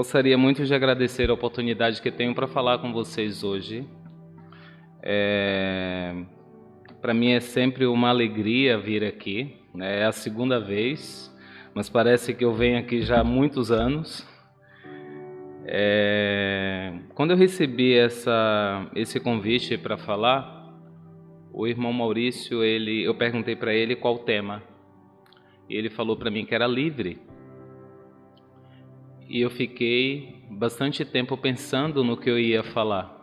Gostaria muito de agradecer a oportunidade que tenho para falar com vocês hoje. Para mim é sempre uma alegria vir aqui, né? É a segunda vez, mas parece que eu venho aqui já há muitos anos. Quando eu recebi esse convite para falar, o irmão Maurício, eu perguntei para ele qual o tema, e ele falou para mim que era livre. E eu fiquei bastante tempo pensando no que eu ia falar.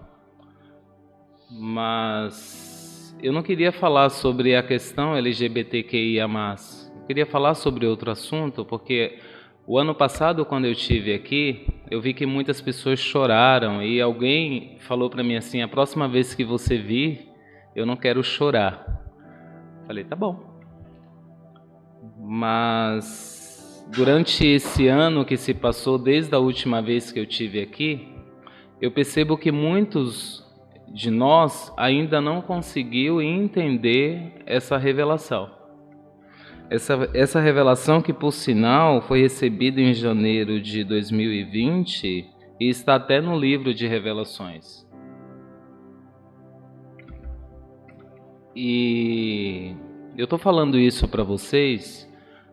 Mas eu não queria falar sobre a questão LGBTQIA+. Eu queria falar sobre outro assunto, porque o ano passado, quando eu estive aqui, eu vi que muitas pessoas choraram e alguém falou para mim assim: a próxima vez que você vir, eu não quero chorar. Falei, tá bom. Mas durante esse ano que se passou, desde a última vez que eu estive aqui, eu percebo que muitos de nós ainda não conseguiu entender essa revelação. Essa revelação que, por sinal, foi recebida em janeiro de 2020 e está até no livro de Revelações. E eu estou falando isso para vocês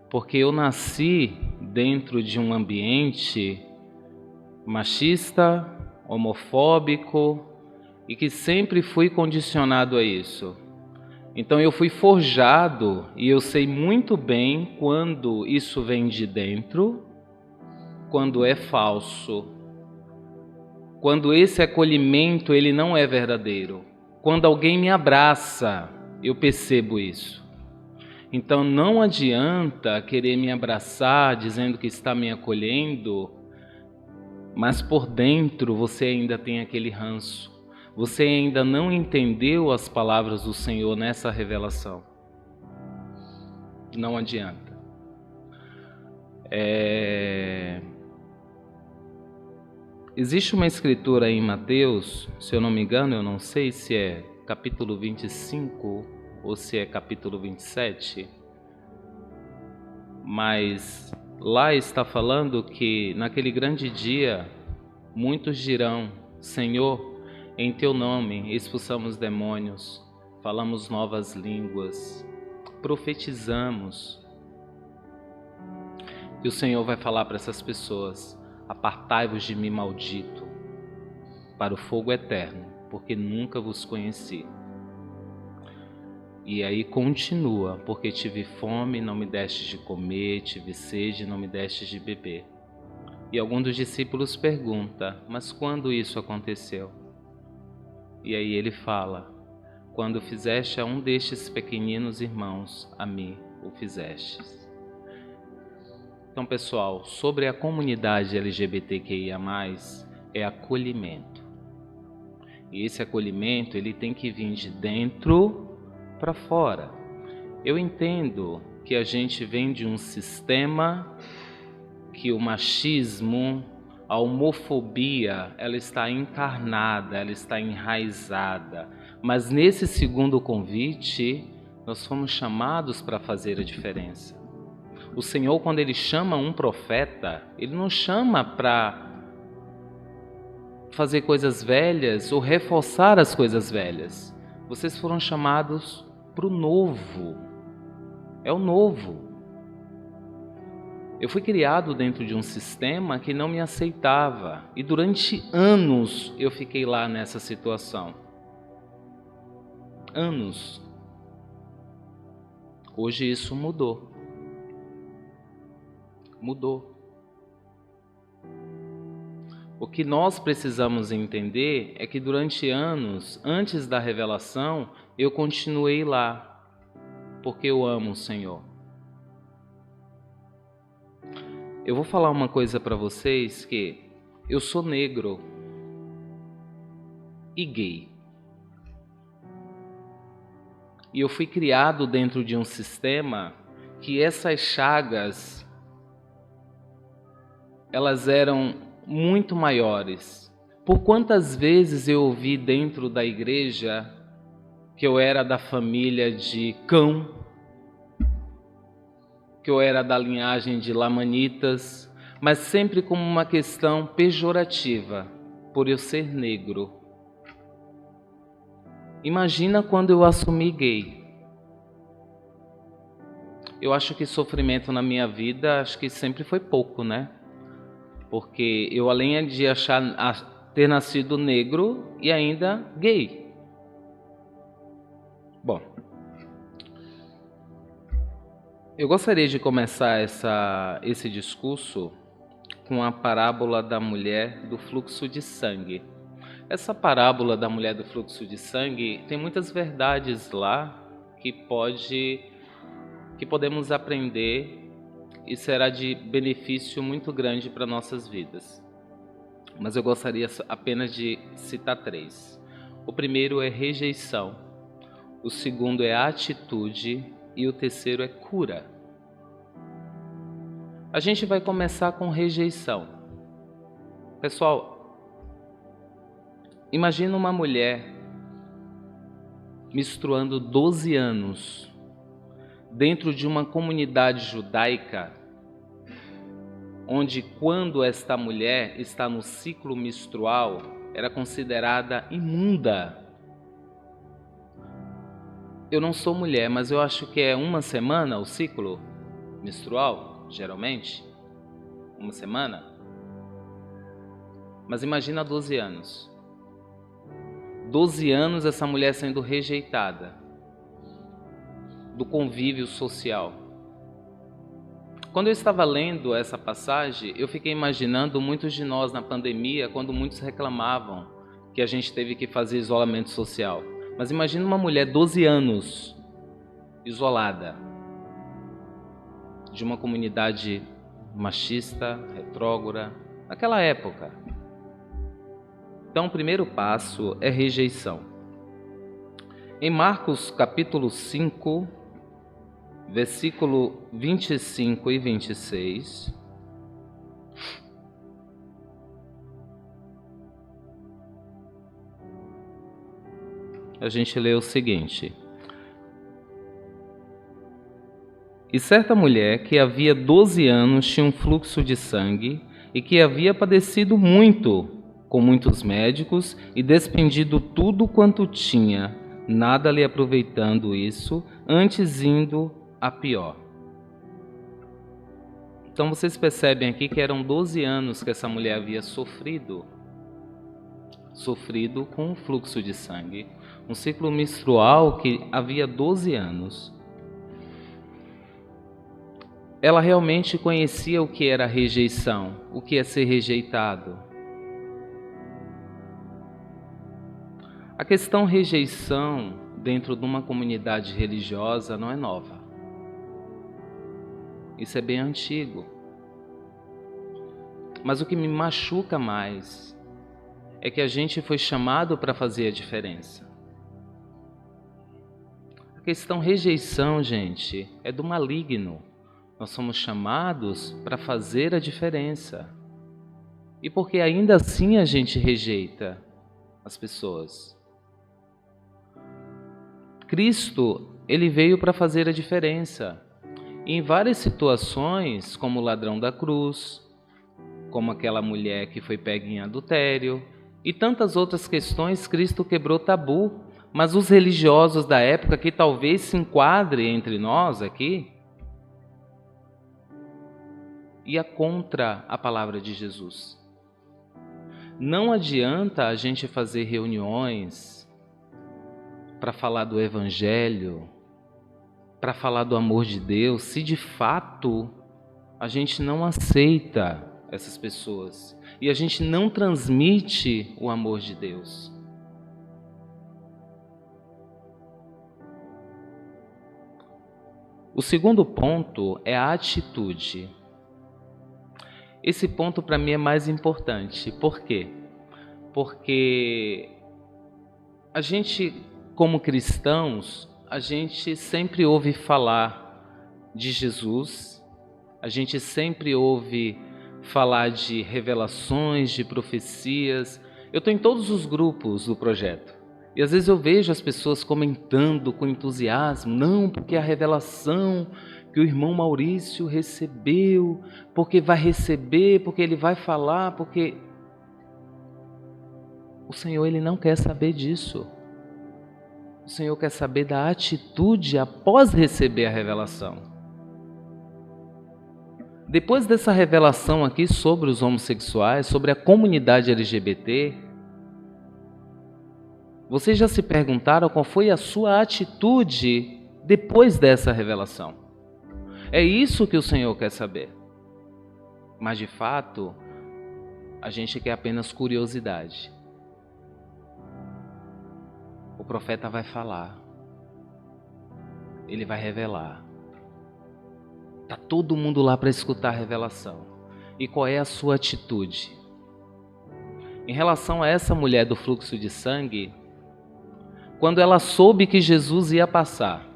porque eu nasci dentro de um ambiente machista, homofóbico e que sempre fui condicionado a isso. Então eu fui forjado e eu sei muito bem quando isso vem de dentro, quando é falso, quando esse acolhimento ele não é verdadeiro. Quando alguém me abraça, eu percebo isso. Então não adianta querer me abraçar dizendo que está me acolhendo, mas por dentro você ainda tem aquele ranço. Você ainda não entendeu as palavras do Senhor nessa revelação. Não adianta. Existe uma escritura em Mateus, se eu não me engano, eu não sei se é capítulo 25 ou se é capítulo 27, mas lá está falando que naquele grande dia muitos dirão: Senhor, em teu nome expulsamos demônios, falamos novas línguas, profetizamos. E o Senhor vai falar para essas pessoas: apartai-vos de mim, maldito, para o fogo eterno, porque nunca vos conheci. E aí continua: porque tive fome, não me deste de comer, tive sede, não me deste de beber. E algum dos discípulos pergunta: mas quando isso aconteceu? E aí ele fala: quando fizeste a um destes pequeninos irmãos, a mim o fizestes. Então, pessoal, sobre a comunidade LGBTQIA+, é acolhimento. E esse acolhimento ele tem que vir de dentro para fora. Eu entendo que a gente vem de um sistema que o machismo, a homofobia, ela está encarnada, ela está enraizada. Mas nesse segundo convite, nós fomos chamados para fazer a diferença. O Senhor, quando Ele chama um profeta, Ele não chama para fazer coisas velhas ou reforçar as coisas velhas. Vocês foram chamados para o novo. É o novo. Eu fui criado dentro de um sistema que não me aceitava e durante anos eu fiquei lá nessa situação. Anos. Hoje isso mudou. Mudou. O que nós precisamos entender é que durante anos, antes da revelação, eu continuei lá, porque eu amo o Senhor. Eu vou falar uma coisa para vocês, que eu sou negro e gay. E eu fui criado dentro de um sistema que essas chagas, elas eram muito maiores. Por quantas vezes eu ouvi dentro da igreja que eu era da família de Cão, que eu era da linhagem de Lamanitas. mas sempre como uma questão pejorativa, por eu ser negro. Imagina quando eu assumi gay. Eu acho que sofrimento na minha vida, acho que sempre foi pouco, né? Porque eu, além de ter nascido negro e ainda gay. Bom, eu gostaria de começar esse discurso com a parábola da mulher do fluxo de sangue. Essa parábola da mulher do fluxo de sangue tem muitas verdades lá que podemos aprender e será de benefício muito grande para nossas vidas. Mas eu gostaria apenas de citar 3. O primeiro é rejeição, o segundo é atitude e o terceiro é cura. A gente vai começar com rejeição. Pessoal, imagina uma mulher menstruando 12 anos dentro de uma comunidade judaica, onde quando esta mulher está no ciclo menstrual, era considerada imunda. Eu não sou mulher, mas eu acho que é uma semana o ciclo menstrual, geralmente. Uma semana. Mas imagina 12 anos. 12 anos essa mulher sendo rejeitada do convívio social. Quando eu estava lendo essa passagem, eu fiquei imaginando muitos de nós na pandemia, quando muitos reclamavam que a gente teve que fazer isolamento social. Mas imagina uma mulher 12 anos isolada de uma comunidade machista, retrógrada, naquela época. Então, o primeiro passo é rejeição. Em Marcos capítulo 5, versículo 25 e 26, a gente lê o seguinte: E certa mulher que havia 12 anos tinha um fluxo de sangue e que havia padecido muito com muitos médicos e despendido tudo quanto tinha, nada lhe aproveitando isso, antes indo a pior. Então vocês percebem aqui que eram 12 anos que essa mulher havia sofrido com o fluxo de sangue, um ciclo menstrual que havia 12 anos. Ela realmente conhecia o que era rejeição, o que é ser rejeitado. A questão rejeição dentro de uma comunidade religiosa não é nova. Isso é bem antigo. Mas o que me machuca mais é que a gente foi chamado para fazer a diferença. A questão rejeição, gente, é do maligno. Nós somos chamados para fazer a diferença. E porque ainda assim a gente rejeita as pessoas. Cristo, ele veio para fazer a diferença. E em várias situações, como o ladrão da cruz, como aquela mulher que foi pega em adultério, e tantas outras questões, Cristo quebrou tabu. Mas os religiosos da época, que talvez se enquadrem entre nós aqui, ia contra a palavra de Jesus. Não adianta a gente fazer reuniões para falar do Evangelho, para falar do amor de Deus, se de fato a gente não aceita essas pessoas e a gente não transmite o amor de Deus. O segundo ponto é a atitude. Esse ponto para mim é mais importante. Por quê? Porque a gente, como cristãos, a gente sempre ouve falar de Jesus, a gente sempre ouve falar de revelações, de profecias. Eu estou em todos os grupos do projeto e às vezes eu vejo as pessoas comentando com entusiasmo, não, porque a revelação que o irmão Maurício recebeu, porque vai receber, porque ele vai falar, porque... O Senhor, Ele não quer saber disso. O Senhor quer saber da atitude após receber a revelação. Depois dessa revelação aqui sobre os homossexuais, sobre a comunidade LGBT, vocês já se perguntaram qual foi a sua atitude depois dessa revelação? É isso que o Senhor quer saber. Mas de fato, a gente quer apenas curiosidade. O profeta vai falar, ele vai revelar. Está todo mundo lá para escutar a revelação. E qual é a sua atitude? Em relação a essa mulher do fluxo de sangue, quando ela soube que Jesus ia passar,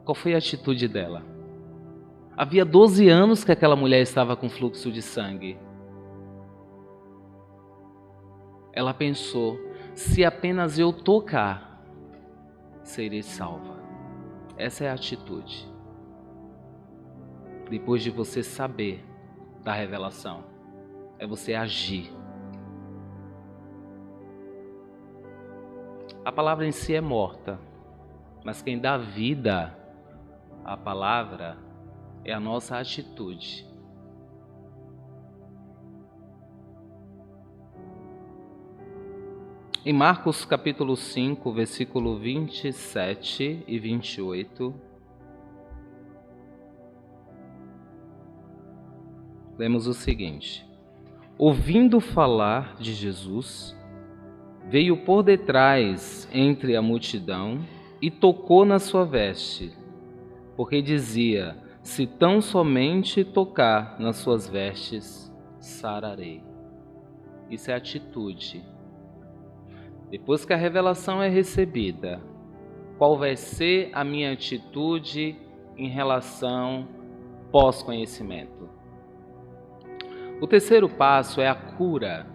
qual foi a atitude dela? Havia 12 anos que aquela mulher estava com fluxo de sangue. Ela pensou, se apenas eu tocar, serei salva. Essa é a atitude. Depois de você saber da revelação, é você agir. A palavra em si é morta, mas quem dá vida à palavra é a nossa atitude. Em Marcos capítulo 5, versículo 27 e 28, lemos o seguinte: ouvindo falar de Jesus, veio por detrás entre a multidão e tocou na sua veste, porque dizia, se tão somente tocar nas suas vestes, sararei. Isso é atitude. Depois que a revelação é recebida, qual vai ser a minha atitude em relação pós-conhecimento? O terceiro passo é a cura.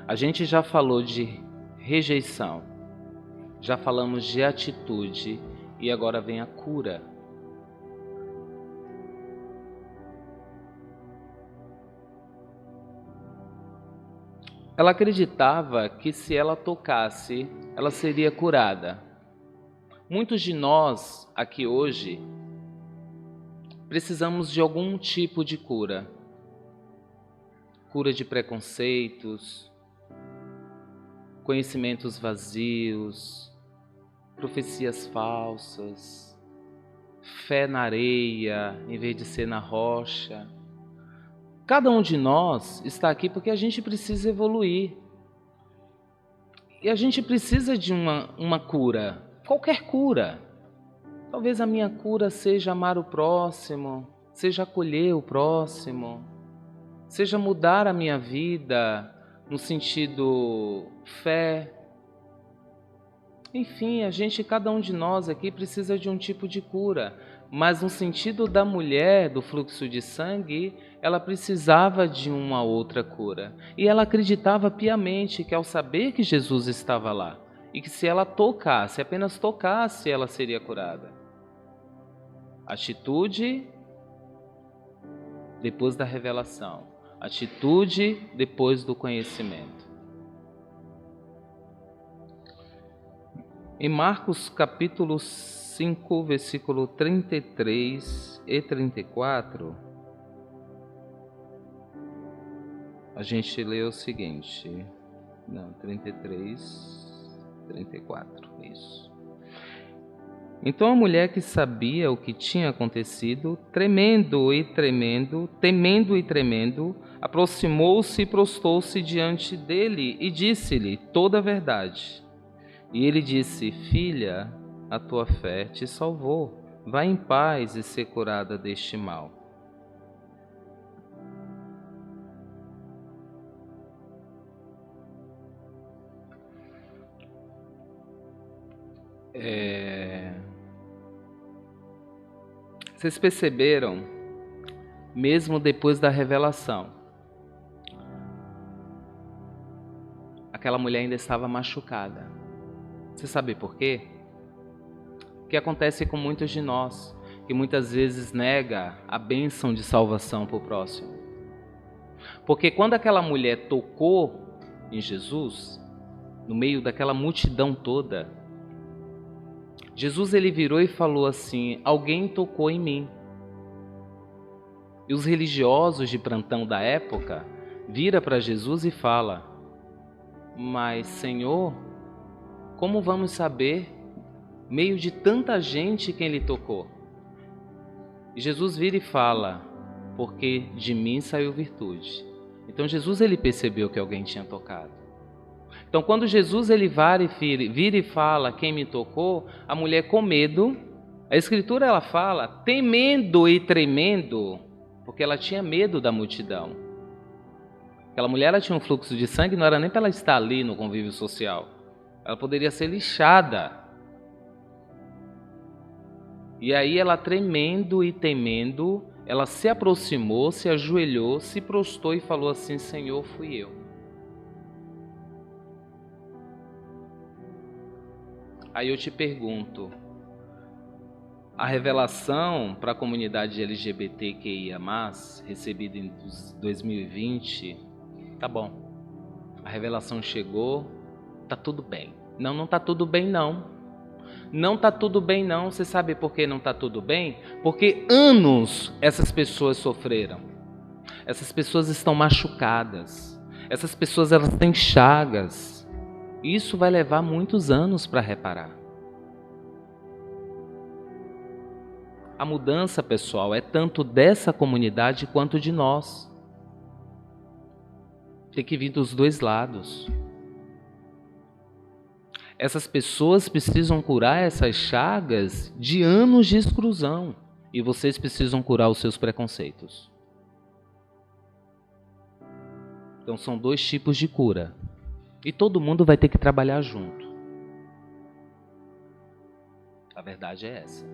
A gente já falou de rejeição, já falamos de atitude e agora vem a cura. Ela acreditava que se ela tocasse, ela seria curada. Muitos de nós aqui hoje precisamos de algum tipo de cura. Cura de preconceitos, conhecimentos vazios, profecias falsas, fé na areia em vez de ser na rocha. Cada um de nós está aqui porque a gente precisa evoluir. E a gente precisa de uma cura, qualquer cura. Talvez a minha cura seja amar o próximo, seja acolher o próximo, seja mudar a minha vida no sentido fé. Enfim, cada um de nós aqui precisa de um tipo de cura. Mas no sentido da mulher do fluxo de sangue, ela precisava de uma outra cura. E ela acreditava piamente que ao saber que Jesus estava lá, e que se ela tocasse, apenas tocasse, ela seria curada. Atitude depois da revelação. Atitude depois do conhecimento. Em Marcos capítulo 5, versículo 33 e 34, a gente lê o seguinte, 34, isso. Então a mulher que sabia o que tinha acontecido, temendo e tremendo, aproximou-se e prostou-se diante dele e disse-lhe toda a verdade. E ele disse, filha, a tua fé te salvou. Vá em paz e ser curada deste mal. Vocês perceberam, mesmo depois da revelação, aquela mulher ainda estava machucada. Você sabe por quê? O que acontece com muitos de nós? que muitas vezes nega a bênção de salvação para o próximo. Porque quando aquela mulher tocou em Jesus, no meio daquela multidão toda, Jesus ele virou e falou assim: alguém tocou em mim. E os religiosos de plantão da época vira para Jesus e fala: mas Senhor, como vamos saber, meio de tanta gente, quem lhe tocou? E Jesus vira e fala: porque de mim saiu virtude. Então Jesus ele percebeu que alguém tinha tocado. Então quando Jesus ele vira e fala: quem me tocou? A mulher com medo, a Escritura ela fala temendo e tremendo, porque ela tinha medo da multidão. Aquela mulher ela tinha um fluxo de sangue, não era nem para ela estar ali no convívio social. Ela poderia ser lixada. E aí ela tremendo e temendo, ela se aproximou, se ajoelhou, se prostrou e falou assim: Senhor, fui eu. Aí eu te pergunto, a revelação para a comunidade LGBTQIA+, recebida em 2020, tá bom. A revelação chegou, tá tudo bem. Não, não tá tudo bem não. Não tá tudo bem não. Você sabe por que não tá tudo bem? Porque anos essas pessoas sofreram. Essas pessoas estão machucadas. Essas pessoas elas têm chagas. Isso vai levar muitos anos para reparar. A mudança, pessoal, é tanto dessa comunidade quanto de nós. Tem que vir dos dois lados. Essas pessoas precisam curar essas chagas de anos de exclusão. E vocês precisam curar os seus preconceitos. Então são dois tipos de cura. E todo mundo vai ter que trabalhar junto. A verdade é essa.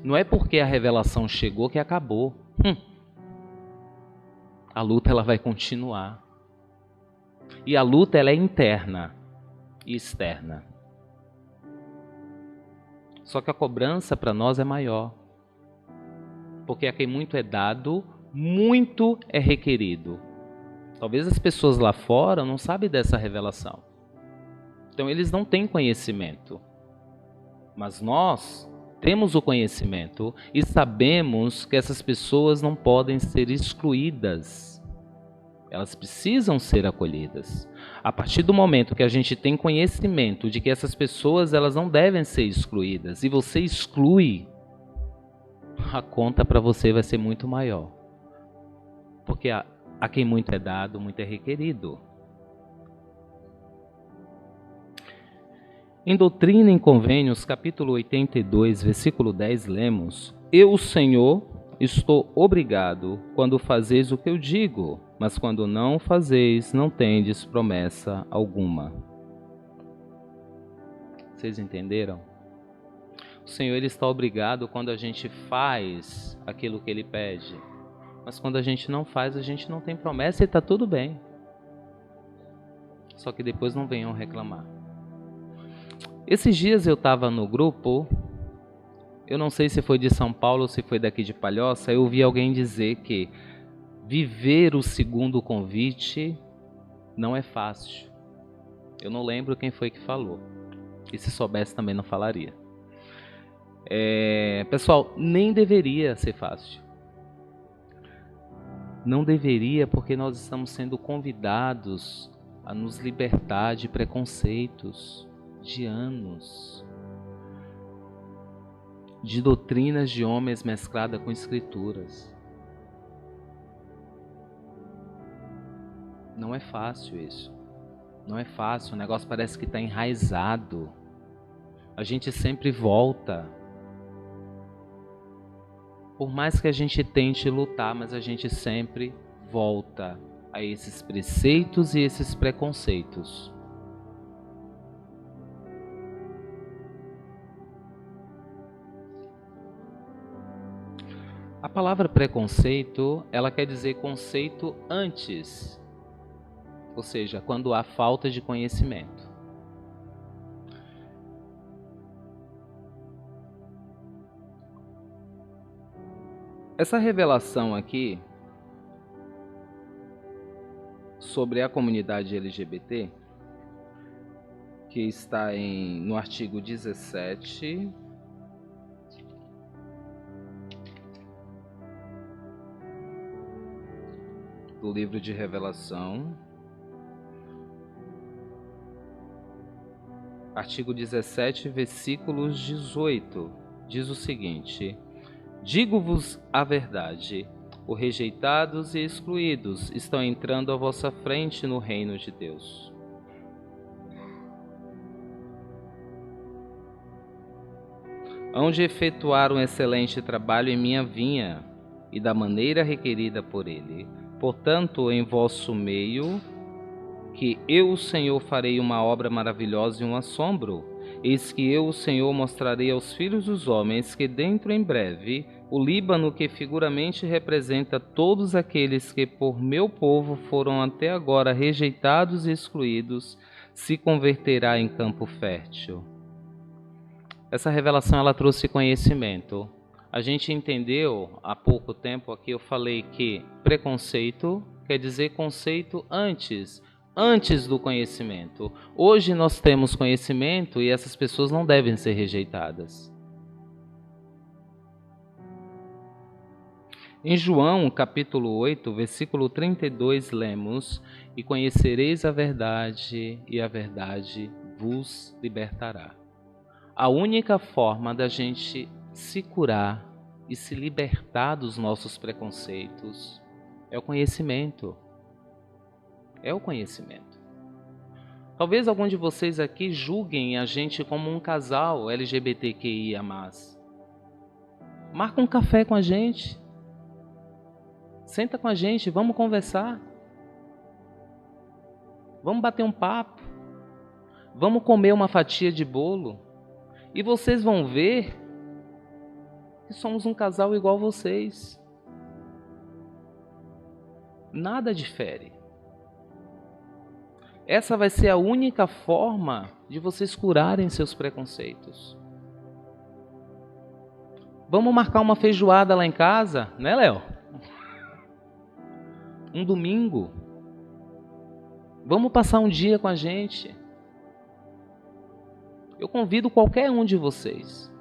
Não é porque a revelação chegou que acabou. A luta ela vai continuar. E a luta ela é interna e externa. Só que a cobrança para nós é maior. Porque a quem muito é dado, muito é requerido. Talvez as pessoas lá fora não sabem dessa revelação. Então eles não têm conhecimento. Mas nós temos o conhecimento e sabemos que essas pessoas não podem ser excluídas. Elas precisam ser acolhidas. A partir do momento que a gente tem conhecimento de que essas pessoas elas não devem ser excluídas e você exclui, a conta para você vai ser muito maior. Porque a quem muito é dado, muito é requerido. Em Doutrina e Convênios, capítulo 82, versículo 10, lemos: Eu, Senhor, estou obrigado quando fazeis o que eu digo, mas quando não fazeis, não tendes promessa alguma. Vocês entenderam? O Senhor ele está obrigado quando a gente faz aquilo que Ele pede. Mas quando a gente não faz, a gente não tem promessa e está tudo bem. Só que depois não venham reclamar. Esses dias eu estava no grupo, eu não sei se foi de São Paulo ou se foi daqui de Palhoça, eu ouvi alguém dizer que viver o segundo convite não é fácil. Eu não lembro quem foi que falou. E se soubesse também não falaria. Pessoal, nem deveria ser fácil. Não deveria, porque nós estamos sendo convidados a nos libertar de preconceitos de anos, de doutrinas de homens mescladas com escrituras. Não é fácil isso. Não é fácil, o negócio parece que está enraizado. A gente sempre volta. Por mais que a gente tente lutar, mas a gente sempre volta a esses preceitos e esses preconceitos. A palavra preconceito, ela quer dizer conceito antes, ou seja, quando há falta de conhecimento. Essa revelação aqui sobre a comunidade LGBT, que está no artigo 17 do livro de Revelação, artigo 17, versículos 18, diz o seguinte: digo-vos a verdade, os rejeitados e excluídos estão entrando à vossa frente no reino de Deus. Hão de efetuar um excelente trabalho em minha vinha e da maneira requerida por ele. Portanto, em vosso meio, que eu, o Senhor, farei uma obra maravilhosa e um assombro. Eis que eu, o Senhor, mostrarei aos filhos dos homens que dentro em breve o Líbano, que figuramente representa todos aqueles que por meu povo foram até agora rejeitados e excluídos, se converterá em campo fértil. Essa revelação ela trouxe conhecimento. A gente entendeu há pouco tempo aqui, eu falei que preconceito quer dizer conceito antes do conhecimento. Hoje nós temos conhecimento e essas pessoas não devem ser rejeitadas. Em João, capítulo 8, versículo 32, lemos: e conhecereis a verdade, e a verdade vos libertará. A única forma da gente se curar e se libertar dos nossos preconceitos é o conhecimento. É o conhecimento. Talvez algum de vocês aqui julguem a gente como um casal LGBTQIA+. Marca um café com a gente. Senta com a gente, vamos conversar. Vamos bater um papo. Vamos comer uma fatia de bolo. E vocês vão ver que somos um casal igual vocês. Nada difere. Essa vai ser a única forma de vocês curarem seus preconceitos. Vamos marcar uma feijoada lá em casa, né, Léo? Um domingo. Vamos passar um dia com a gente. Eu convido qualquer um de vocês.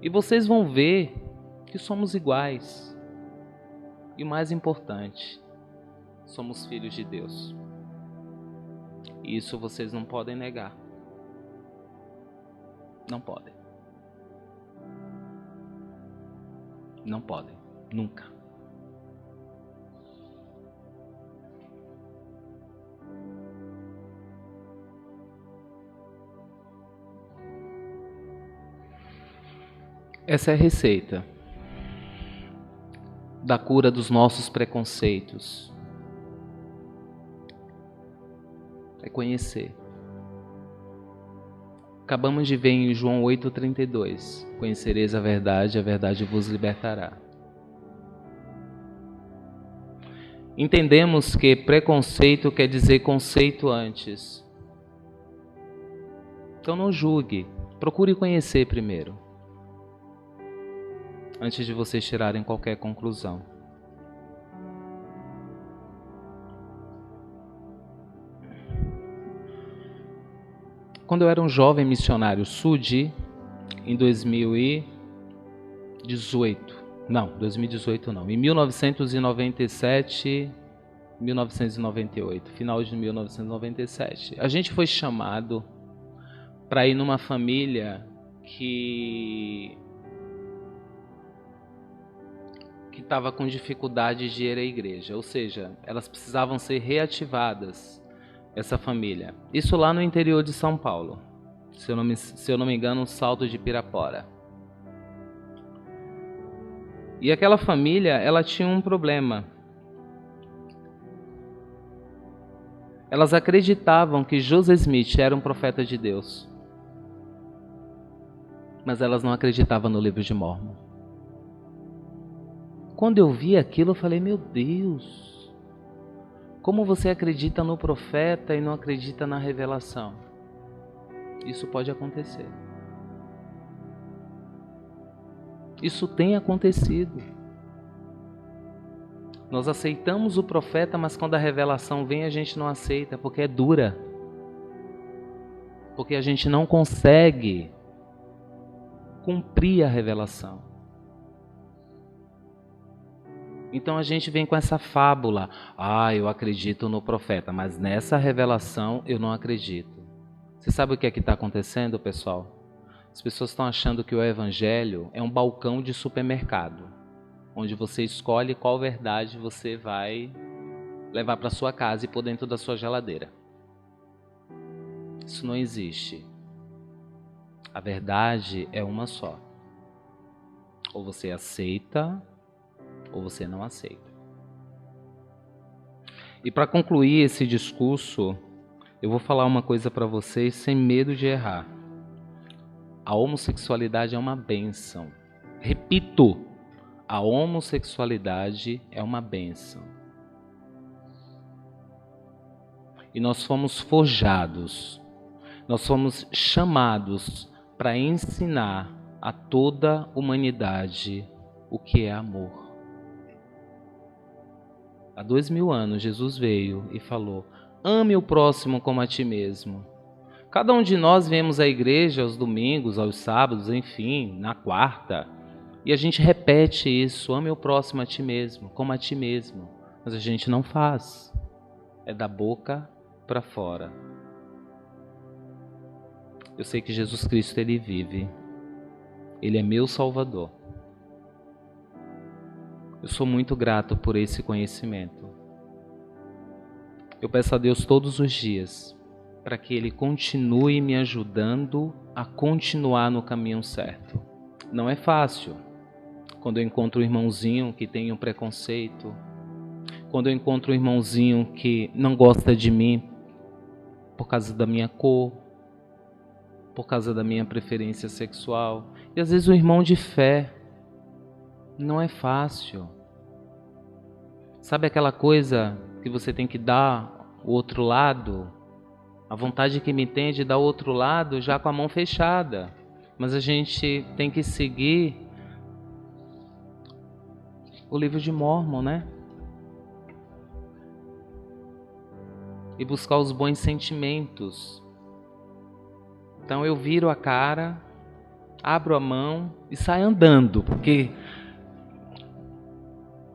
E vocês vão ver que somos iguais. E o mais importante, somos filhos de Deus. E isso vocês não podem negar. Não podem. Não podem. Nunca. Essa é a receita da cura dos nossos preconceitos. É conhecer. Acabamos de ver em João 8,32. Conhecereis a verdade vos libertará. Entendemos que preconceito quer dizer conceito antes. Então não julgue. Procure conhecer primeiro, antes de vocês tirarem qualquer conclusão. Quando eu era um jovem missionário SUD, em 2018 não, em 1997, 1998, final de 1997, a gente foi chamado para ir numa família que estava com dificuldade de ir à igreja, ou seja, elas precisavam ser reativadas, essa família. Isso lá no interior de São Paulo, se eu não me engano, um Salto de Pirapora. E aquela família, ela tinha um problema. Elas acreditavam que José Smith era um profeta de Deus, mas elas não acreditavam no livro de Mórmon. Quando eu vi aquilo, eu falei: meu Deus, como você acredita no profeta e não acredita na revelação? Isso pode acontecer. Isso tem acontecido. Nós aceitamos o profeta, mas quando a revelação vem, a gente não aceita, porque é dura. Porque a gente não consegue cumprir a revelação. Então a gente vem com essa fábula. Eu acredito no profeta, mas nessa revelação eu não acredito. Você sabe o que é que está acontecendo, pessoal? As pessoas estão achando que o evangelho é um balcão de supermercado, onde você escolhe qual verdade você vai levar para sua casa e pôr dentro da sua geladeira. Isso não existe. A verdade é uma só. Ou você aceita, ou você não aceita. E para concluir esse discurso, eu vou falar uma coisa para vocês sem medo de errar. A homossexualidade é uma bênção. Repito, a homossexualidade é uma bênção. E nós fomos forjados, nós fomos chamados para ensinar a toda a humanidade o que é amor. Há 2000 anos Jesus veio e falou: ame o próximo como a ti mesmo. Cada um de nós vemos à igreja aos domingos, aos sábados, enfim, na quarta, e a gente repete isso: ame o próximo a ti mesmo, como a ti mesmo. Mas a gente não faz. É da boca para fora. Eu sei que Jesus Cristo, Ele vive. Ele é meu Salvador. Eu sou muito grato por esse conhecimento. Eu peço a Deus todos os dias para que Ele continue me ajudando a continuar no caminho certo. Não é fácil. Quando eu encontro um irmãozinho que tem um preconceito, quando eu encontro um irmãozinho que não gosta de mim por causa da minha cor, por causa da minha preferência sexual, e às vezes um irmão de fé, não é fácil. Sabe aquela coisa que você tem que dar o outro lado? A vontade que me tem de dar o outro lado já com a mão fechada. Mas a gente tem que seguir o livro de Mórmon, né? E buscar os bons sentimentos. Então eu viro a cara, abro a mão e saio andando, porque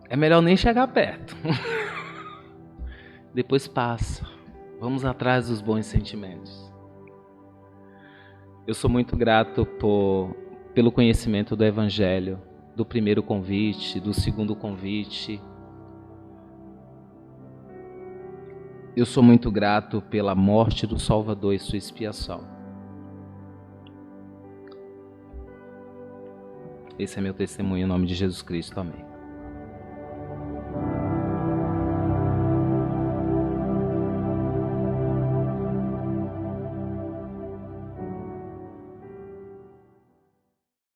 é melhor nem chegar perto. Depois passa. Vamos atrás dos bons sentimentos. Eu sou muito grato pelo conhecimento do Evangelho, do primeiro convite, do segundo convite. Eu sou muito grato pela morte do Salvador e sua expiação. Esse é meu testemunho em nome de Jesus Cristo. Amém.